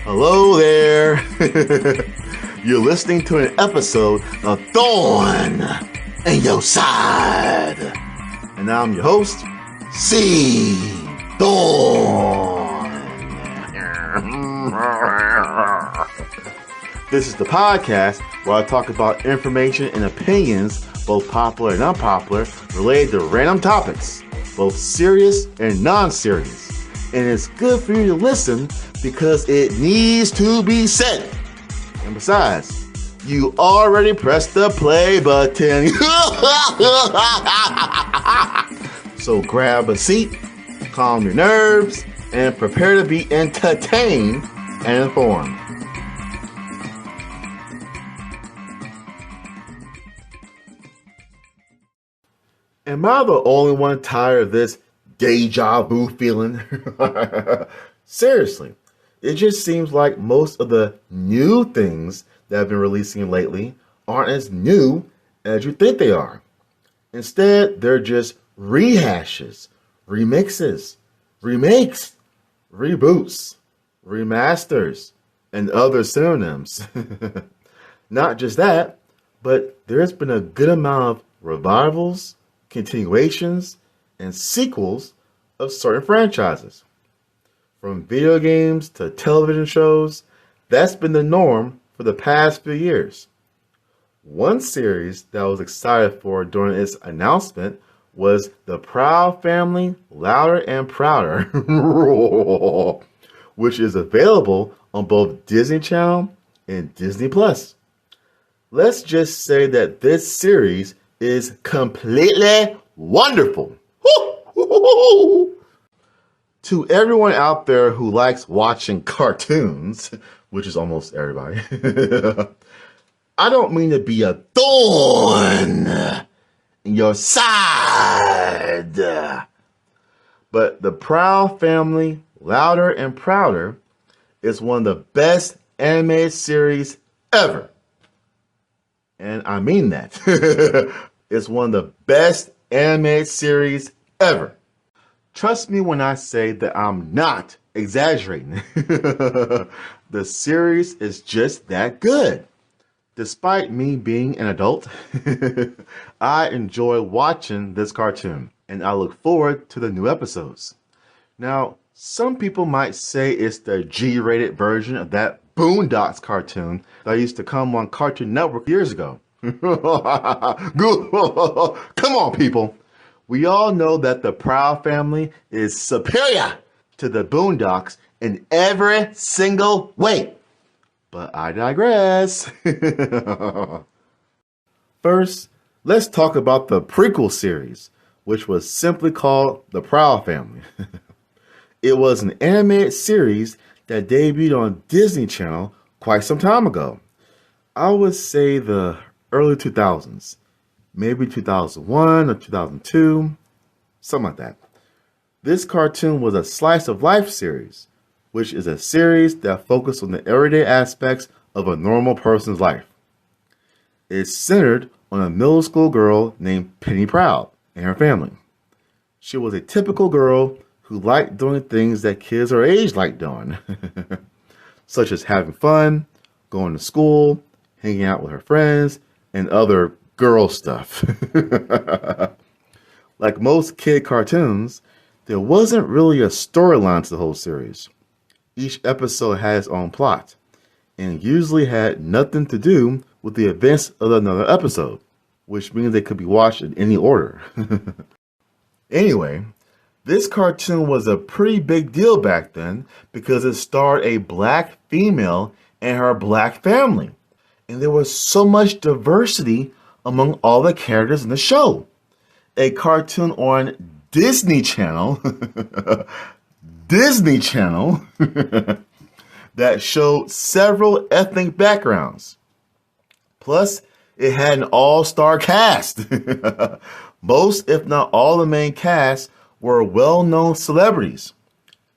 Hello there. You're listening to an episode of Thorne and Your Side. And I'm your host, C. Thorne. This is the podcast where I talk about information and opinions, both popular and unpopular, related to random topics, both serious and non-serious. And it's good for you to listen because it needs to be said. And besides, you already pressed the play button. So grab a seat, calm your nerves, and prepare to be entertained and informed. Am I the only one tired of this deja vu feeling? Seriously, it just seems like most of the new things that I've been releasing lately aren't as new as you think they are. Instead, they're just rehashes, remixes, remakes, reboots, remasters, and other synonyms. Not just that, but there's been a good amount of revivals, continuations, and sequels of certain franchises. From video games to television shows, that's been the norm for the past few years. One series that I was excited for during its announcement was The Proud Family, Louder and Prouder, which is available on both Disney Channel and Disney Plus. Let's just say that this series is completely wonderful. To everyone out there who likes watching cartoons, which is almost everybody, I don't mean to be a thorn in your side, but The Proud Family, Louder and Prouder is one of the best animated series ever. And I mean that. It's one of the best animated series ever. Trust me when I say that I'm not exaggerating. The series is just that good. Despite me being an adult, I enjoy watching this cartoon, and I look forward to the new episodes. Now, some people might say it's the G-rated version of that Boondocks cartoon that used to come on Cartoon Network years ago. Come on, people. We all know that the Proud Family is superior to the Boondocks in every single way. But I digress. First, let's talk about the prequel series, which was simply called The Proud Family. It was an animated series that debuted on Disney Channel quite some time ago. I would say the early 2000s. Maybe 2001 or 2002, something like that. This cartoon was a slice of life series, which is a series that focused on the everyday aspects of a normal person's life. It's centered on a middle school girl named Penny Proud and her family. She was a typical girl who liked doing things that kids her age like doing, such as having fun, going to school, hanging out with her friends, and other girl stuff. Like most kid cartoons, there wasn't really a storyline to the whole series. Each episode had its own plot, and usually had nothing to do with the events of another episode, which means they could be watched in any order. Anyway, this cartoon was a pretty big deal back then because it starred a black female and her black family. And there was so much diversity among all the characters in the show. A cartoon on Disney Channel, that showed several ethnic backgrounds. Plus, it had an all-star cast. Most, if not all, the main cast were well-known celebrities.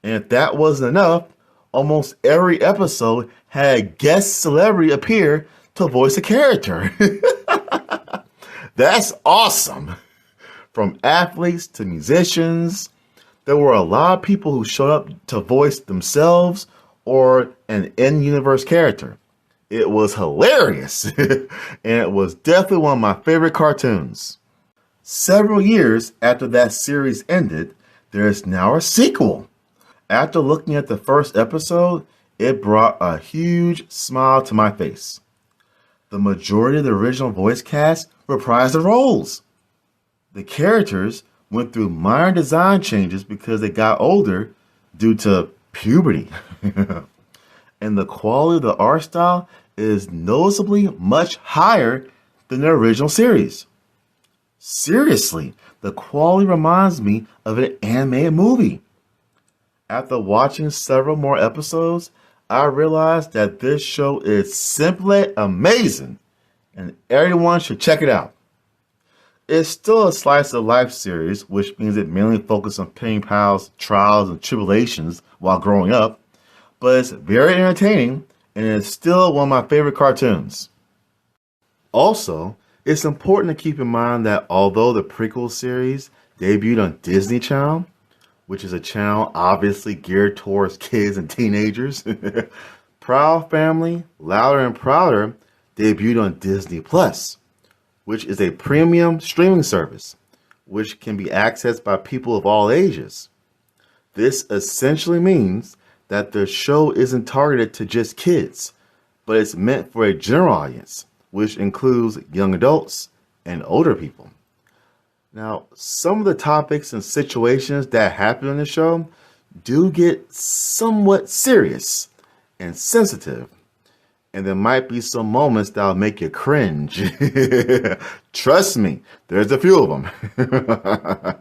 And if that wasn't enough, almost every episode had a guest celebrity appear to voice a character. That's awesome. From athletes to musicians, there were a lot of people who showed up to voice themselves or an in-universe character. It was hilarious, and it was definitely one of my favorite cartoons. Several years after that series ended, there is now a sequel. After looking at the first episode, it brought a huge smile to my face. The majority of the original voice cast reprised the roles. The characters went through minor design changes because they got older due to puberty. And the quality of the art style is noticeably much higher than the original series. Seriously, the quality reminds me of an animated movie. After watching several more episodes, I realized that this show is simply amazing and everyone should check it out. It's still a slice of life series, which means it mainly focuses on pen pals' trials and tribulations while growing up, but it's very entertaining and it's still one of my favorite cartoons. Also, it's important to keep in mind that although the prequel series debuted on Disney Channel, which is a channel obviously geared towards kids and teenagers, Proud Family, Louder and Prouder debuted on Disney Plus, which is a premium streaming service, which can be accessed by people of all ages. This essentially means that the show isn't targeted to just kids, but it's meant for a general audience, which includes young adults and older people. Now, some of the topics and situations that happen in the show do get somewhat serious and sensitive, and there might be some moments that'll make you cringe. Trust me, there's a few of them.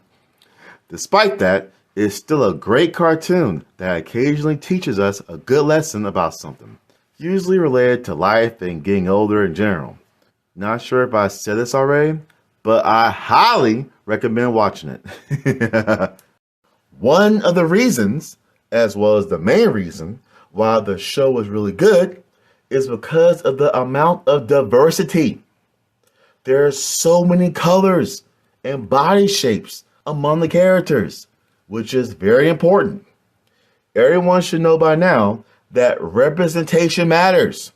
Despite that, it's still a great cartoon that occasionally teaches us a good lesson about something, usually related to life and getting older in general. Not sure if I said this already, but I highly recommend watching it. One of the reasons, as well as the main reason, why the show was really good is because of the amount of diversity. There are so many colors and body shapes among the characters, which is very important. Everyone should know by now that representation matters.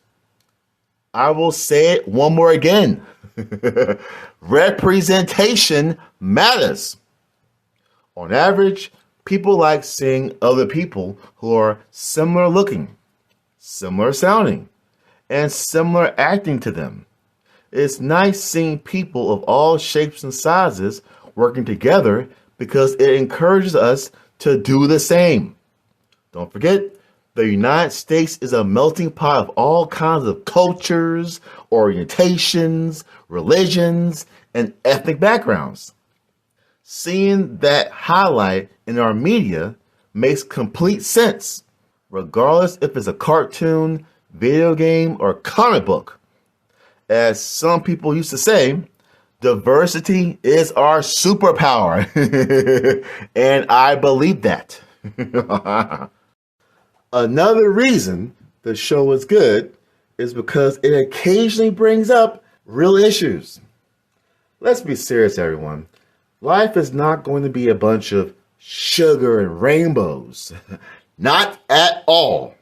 I will say it one more again. Representation matters. On average, people like seeing other people who are similar looking, similar sounding, and similar acting to them. It's nice seeing people of all shapes and sizes working together because it encourages us to do the same. Don't forget, the United States is a melting pot of all kinds of cultures, orientations, religions, and ethnic backgrounds. Seeing that highlight in our media makes complete sense, regardless if it's a cartoon, video game, or comic book. As some people used to say, diversity is our superpower. And I believe that. Another reason the show is good is because it occasionally brings up real issues. Let's be serious, everyone. Life is not going to be a bunch of sugar and rainbows. Not at all.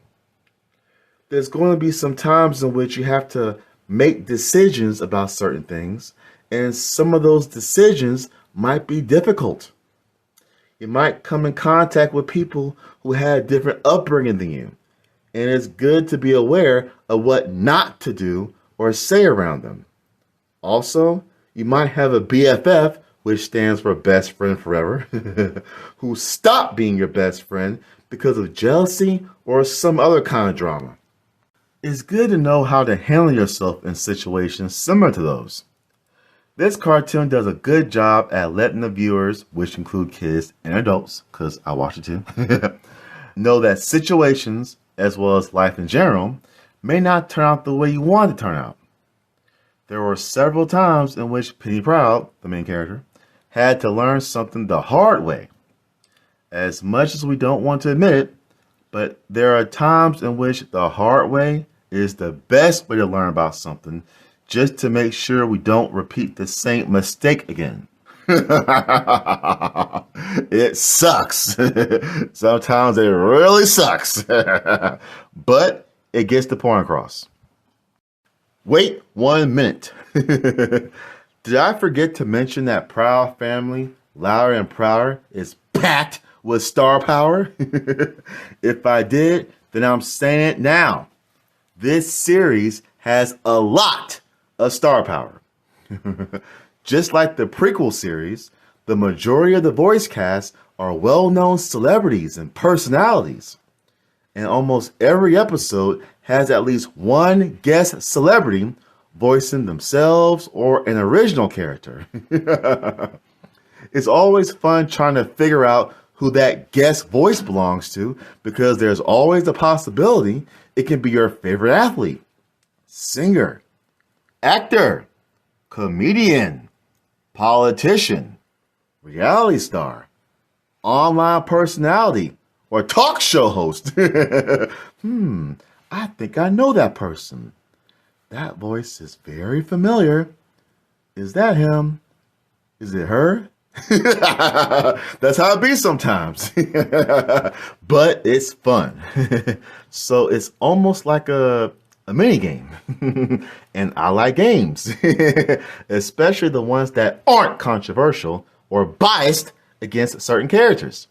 There's going to be some times in which you have to make decisions about certain things, and some of those decisions might be difficult. You might come in contact with people who had a different upbringing than you, and it's good to be aware of what not to do or say around them. Also, you might have a BFF, which stands for best friend forever, who stopped being your best friend because of jealousy or some other kind of drama. It's good to know how to handle yourself in situations similar to those. This cartoon does a good job at letting the viewers, which include kids and adults, because I watch it too, know that situations, as well as life in general, may not turn out the way you want it to turn out. There were several times in which Penny Proud, the main character, had to learn something the hard way. As much as we don't want to admit it, but there are times in which the hard way is the best way to learn about something, just to make sure we don't repeat the same mistake again. It sucks. Sometimes it really sucks. But it gets the point across. Wait 1 minute. Did I forget to mention that Proud Family, Louder and Prouder, is packed with star power? If I did, then I'm saying it now. This series has a lot of star power. Just like the prequel series, the majority of the voice cast are well-known celebrities and personalities. And almost every episode has at least one guest celebrity voicing themselves or an original character. It's always fun trying to figure out who that guest voice belongs to, because there's always the possibility it can be your favorite athlete, singer, actor, comedian, politician, reality star, online personality, or talk show host. I think I know that person. That voice is very familiar. Is that him? Is it her? That's how it be sometimes. But it's fun. So it's almost like a mini game. And I like games, especially the ones that aren't controversial or biased against certain characters.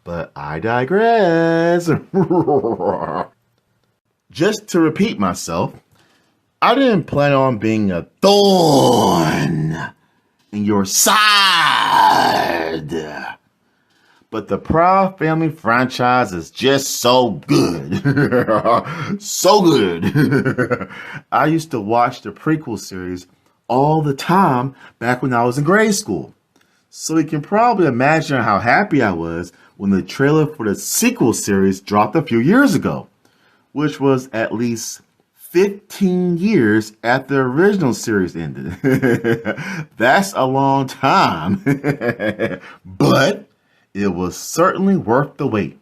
But I digress. Just to repeat myself, I didn't plan on being a thorn in your side. But the Proud Family franchise is just so good. So good. I used to watch the prequel series all the time back when I was in grade school. So you can probably imagine how happy I was when the trailer for the sequel series dropped a few years ago, which was at least 15 years after the original series ended. That's a long time. But it was certainly worth the wait.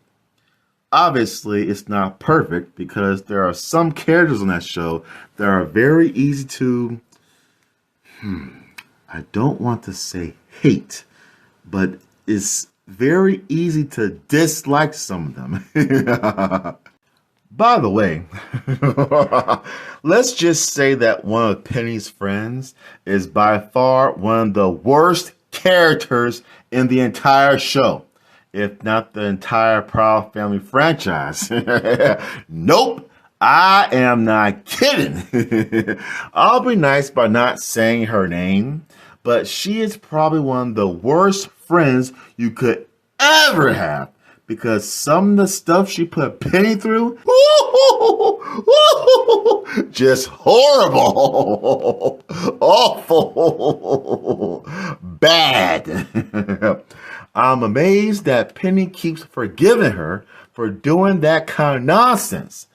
Obviously, it's not perfect because there are some characters on that show that are very easy to, I don't want to say hate, but it's very easy to dislike some of them. By the way, let's just say that one of Penny's friends is by far one of the worst characters in the entire show, if not the entire Proud Family franchise. Nope, I am not kidding. I'll be nice by not saying her name, but she is probably one of the worst friends you could ever have, because some of the stuff she put Penny through, just horrible, awful, bad. I'm amazed that Penny keeps forgiving her for doing that kind of nonsense.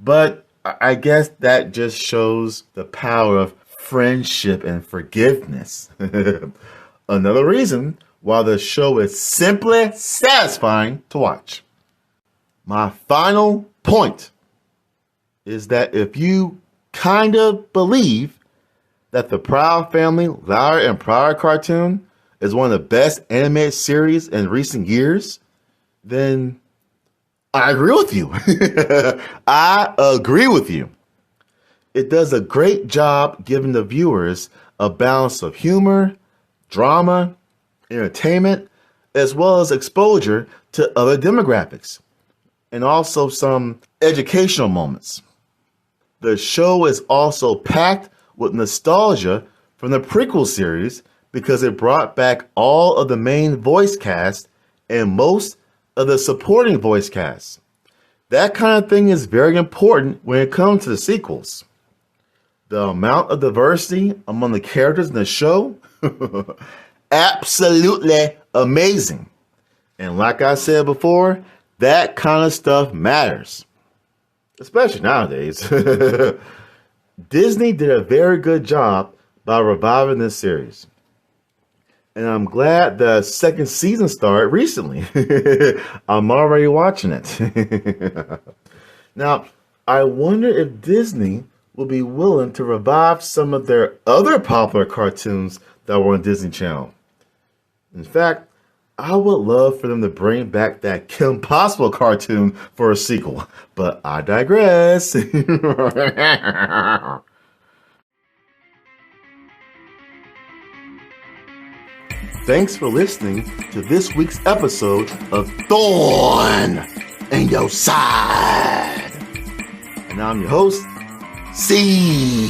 But I guess that just shows the power of friendship and forgiveness. Another reason why the show is simply satisfying to watch. My final point is that if you kind of believe that the Proud Family, Louder and Prouder cartoon is one of the best animated series in recent years, then I agree with you. I agree with you. It does a great job giving the viewers a balance of humor, drama, entertainment, as well as exposure to other demographics, and also some educational moments. The show is also packed with nostalgia from the prequel series because it brought back all of the main voice cast and most of the supporting voice cast. That kind of thing is very important when it comes to the sequels. The amount of diversity among the characters in the show, absolutely amazing. And like I said before, that kind of stuff matters, especially nowadays. Disney did a very good job by reviving this series. And I'm glad the second season started recently. I'm already watching it. Now, I wonder if Disney will be willing to revive some of their other popular cartoons that were on Disney Channel. In fact, I would love for them to bring back that Kim Possible cartoon for a sequel, but I digress. Thanks for listening to this week's episode of Thorne in Your Side. And I'm your host, C.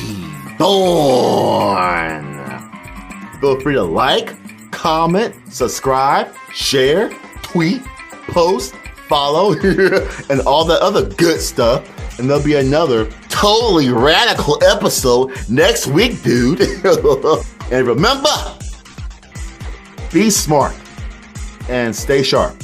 Thorne. Feel free to like, comment, subscribe, share, tweet, post, follow, and all that other good stuff. And there'll be another totally radical episode next week, dude. And remember, be smart and stay sharp.